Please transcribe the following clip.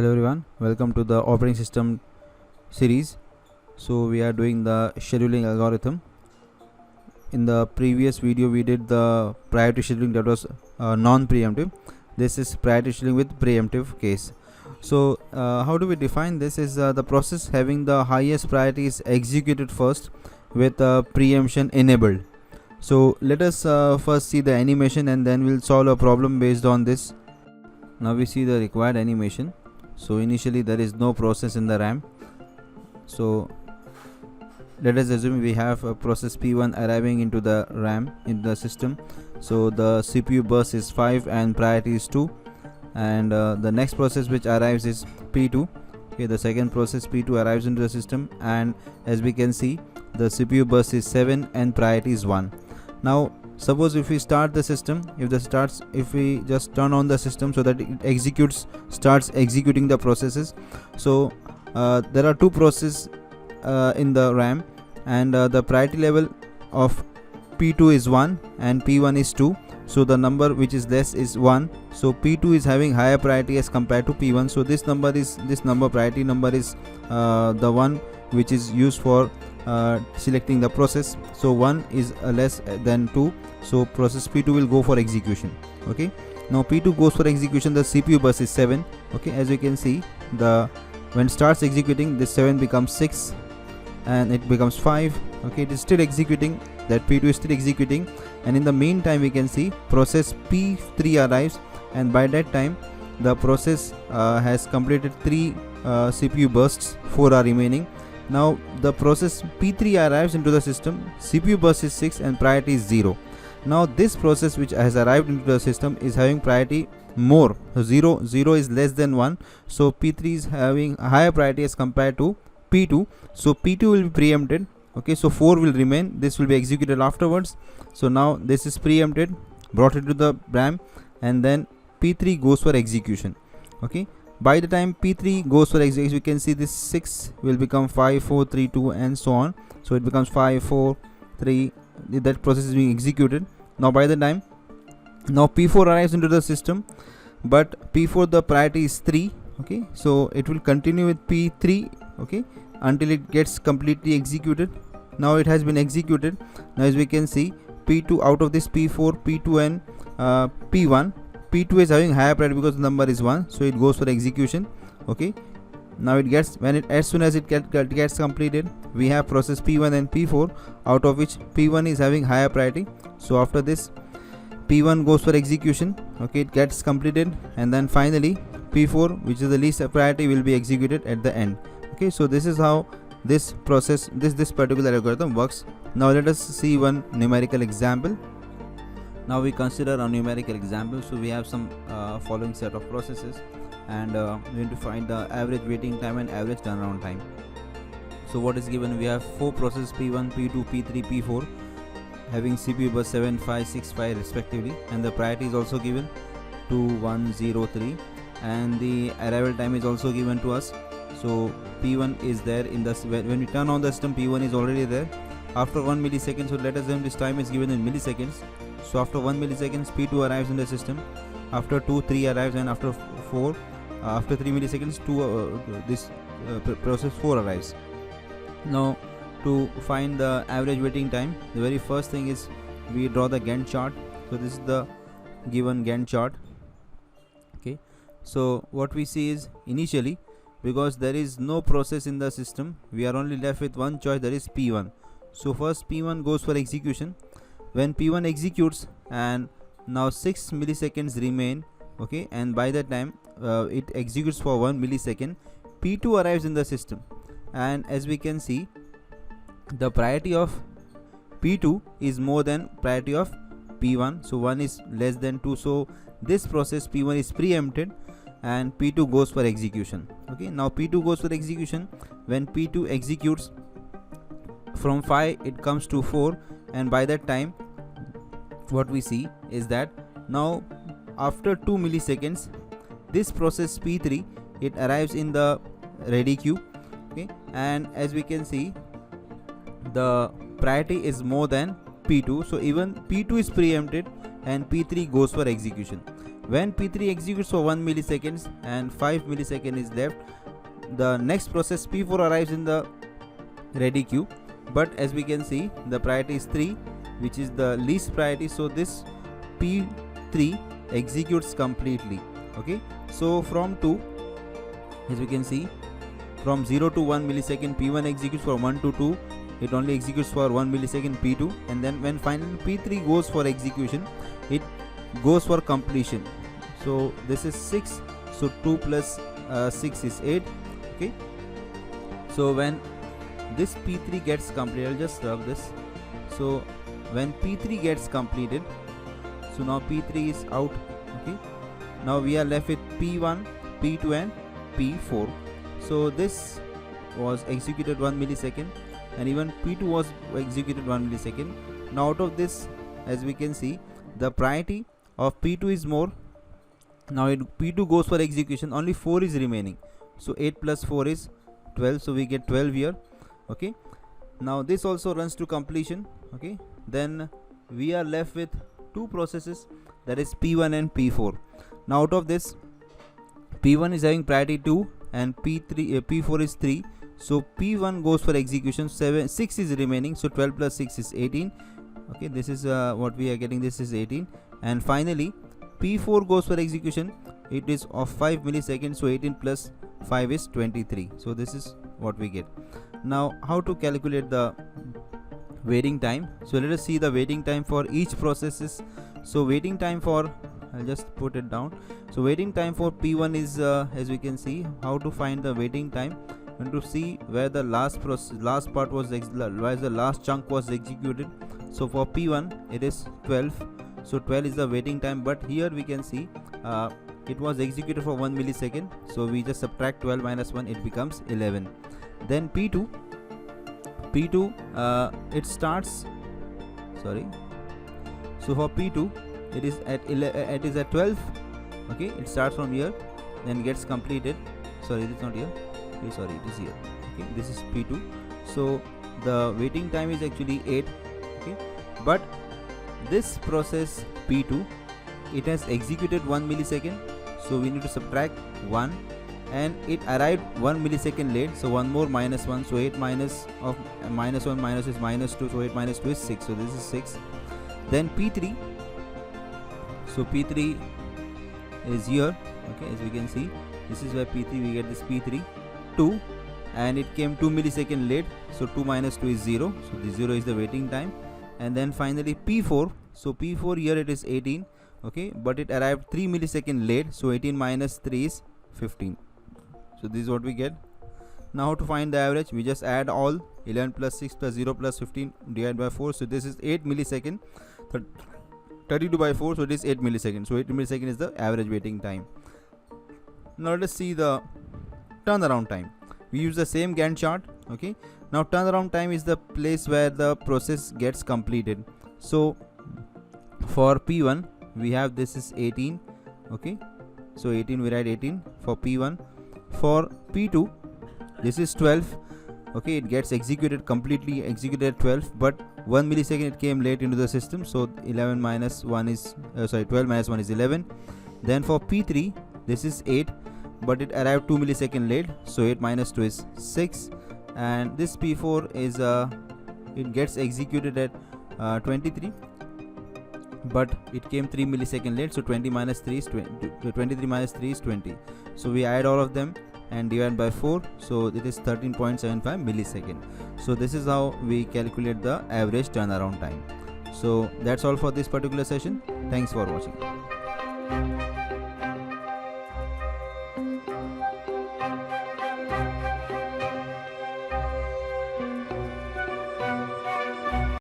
Hello everyone, welcome to the operating system series. So we are doing the scheduling algorithm. In the previous video we did the priority scheduling that was non-preemptive. This is priority scheduling with preemptive case. So how do we define this? Is the process having the highest priority is executed first with preemption enabled. So let us first see the animation and then we'll solve a problem based on this. Now we see the required animation. So initially there is no process in the RAM. So let us assume we have a process P1 arriving into the RAM in the system. So the CPU burst is 5 and priority is 2, and the next process which arrives is P2. Okay, the second process P2 arrives into the system, and as we can see the CPU burst is 7 and priority is 1. Now suppose if we start the system, if we just turn on the system so that it starts executing the processes. So there are two processes in the RAM, and the priority level of P2 is 1 and P1 is 2. So the number which is less is 1. So P2 is having higher priority as compared to P1. So this priority number is the one which is used for selecting the process. So 1 is less than 2, so process P2 will go for execution. Okay, now P2 goes for execution, the CPU burst is 7. Okay, as you can see, when it starts executing, this 7 becomes 6 and it becomes 5. Okay, it is still executing, that P2 is still executing, and in the meantime we can see process P3 arrives, and by that time the process has completed 3 CPU bursts, 4 are remaining. Now the process P3 arrives into the system, CPU burst is 6 and priority is 0. Now this process which has arrived into the system is having priority more. So 0 is less than 1, so P3 is having a higher priority as compared to P2. So P2 will be preempted. Okay, so 4 will remain, this will be executed afterwards. So now this is preempted, brought it to the RAM, and then P3 goes for execution. Okay, by the time P3 goes for execution, you can see this 6 will become 5, 4, 3, 2 and so on. So it becomes 5, 4, 3, that process is being executed. Now by the time P4 arrives into the system, but P4 the priority is 3. Okay, so it will continue with P3, okay, until it gets completely executed. Now it has been executed. Now as we can see, P2 out of this P4, P2 and P1, P2 is having higher priority because the number is 1, so it goes for execution. Okay, now as soon as it gets completed, we have process P1 and P4, out of which P1 is having higher priority. So after this P1 goes for execution. Okay, it gets completed, and then finally P4, which is the least priority, will be executed at the end. Okay, so this is how this particular algorithm works. Now let us see one numerical example. Now we consider a numerical example. So we have some following set of processes, and we need to find the average waiting time and average turnaround time. So what is given? We have 4 processes P1, P2, P3, P4 having CPU burst 7, 5, 6, 5 respectively, and the priority is also given 2, 1, 0, 3, and the arrival time is also given to us. So P1 is there in the, when we turn on the system, P1 is already there after 1 millisecond. So let us assume this time is given in milliseconds. So after 1 milliseconds P2 arrives in the system, after 2, 3 arrives, and after 4, after 3 milliseconds process 4 arrives. Now to find the average waiting time, the very first thing is we draw the Gantt chart. So this is the given Gantt chart. Okay, so what we see is, initially, because there is no process in the system, we are only left with one choice, that is P1. So first P1 goes for execution. When P1 executes, and now 6 milliseconds remain, okay, and by that time it executes for 1 millisecond, P2 arrives in the system, and as we can see, the priority of P2 is more than priority of P1, so 1 is less than 2. So this process P1 is preempted and P2 goes for execution. Okay, now P2 goes for execution. When P2 executes, from 5 it comes to 4, and by that time what we see is that now after 2 milliseconds this process P3, it arrives in the ready queue. Okay, and as we can see, the priority is more than P2, so even P2 is preempted and P3 goes for execution. When P3 executes for 1 milliseconds and 5 milliseconds is left, the next process P4 arrives in the ready queue, but as we can see the priority is 3, which is the least priority, so this P3 executes completely. Okay, so from 2, as we can see, from 0 to 1 millisecond P1 executes, for 1 to 2 it only executes for 1 millisecond P2, and then when finally P3 goes for execution, it goes for completion. So this is 6, so 2 plus 6 is 8. Okay, so when this P3 gets completed, I'll just rub this. So when P3 gets completed, so now P3 is out. Okay, now we are left with P1, P2 and P4. So this was executed 1 millisecond, and even P2 was executed 1 millisecond. Now out of this, as we can see, the priority of P2 is more. Now P2 goes for execution, only 4 is remaining, so 8 plus 4 is 12, so we get 12 here. Okay, now this also runs to completion. Okay, then we are left with 2 processes, that is P1 and P4. Now out of this, P1 is having priority 2 and P4 is 3, so P1 goes for execution, 6 is remaining, so 12 plus 6 is 18. Okay, this is what we are getting, this is 18. And finally P4 goes for execution, it is of 5 milliseconds, so 18 plus 5 is 23. So this is what we get. Now how to calculate the waiting time? So let us see the waiting time for each processes. So waiting time for, I'll just put it down. So waiting time for P1 is as we can see, how to find the waiting time, and to see where the last part was where the last chunk was executed. So for P1 it is 12, so 12 is the waiting time, but here we can see it was executed for 1 millisecond, so we just subtract 12 minus 1, it becomes 11. Then P2 it starts, sorry, so for P2 it is at 12. Okay, it starts from here, then gets completed. Sorry, it is not here. Okay, sorry, it is here. Okay, this is P2. So the waiting time is actually 8. Okay, but this process P2, it has executed 1 millisecond, so we need to subtract 1, and it arrived 1 millisecond late, so 1 more minus 1, so 8 minus of minus 1 minus is minus 2, so 8 minus 2 is 6, so this is 6. Then P3, so P3 is here. Okay, as we can see, this is where P3, we get this P3 2, and it came 2 millisecond late, so 2 minus 2 is 0, so the 0 is the waiting time. And then finally P4, so P4 here it is 18. Okay, but it arrived 3 millisecond late, so 18 minus 3 is 15. So this is what we get. Now how to find the average? We just add all, 11 plus 6 plus 0 plus 15 divided by 4, so this is 8 millisecond. 32 by 4, so it is 8 milliseconds. So 8 milliseconds is the average waiting time. Now let us see the turnaround time. We use the same Gantt chart. Okay, now turnaround time is the place where the process gets completed. So for P1 we have, this is 18. Okay, so 18, we write 18 for P1. For P2 this is 12. Okay, it gets executed completely, executed at 12, but 1 millisecond it came late into the system, so 11 minus 1 is 12 minus 1 is 11. Then for P3 this is 8, but it arrived 2 millisecond late, so 8 minus 2 is 6. And this P4 is it gets executed at 23, but it came 3 millisecond late, so 20 minus 3 is 20, 23 minus 3 is 20. So we add all of them and divide by 4, so it is 13.75 millisecond. So this is how we calculate the average turnaround time. So that's all for this particular session. Thanks for watching.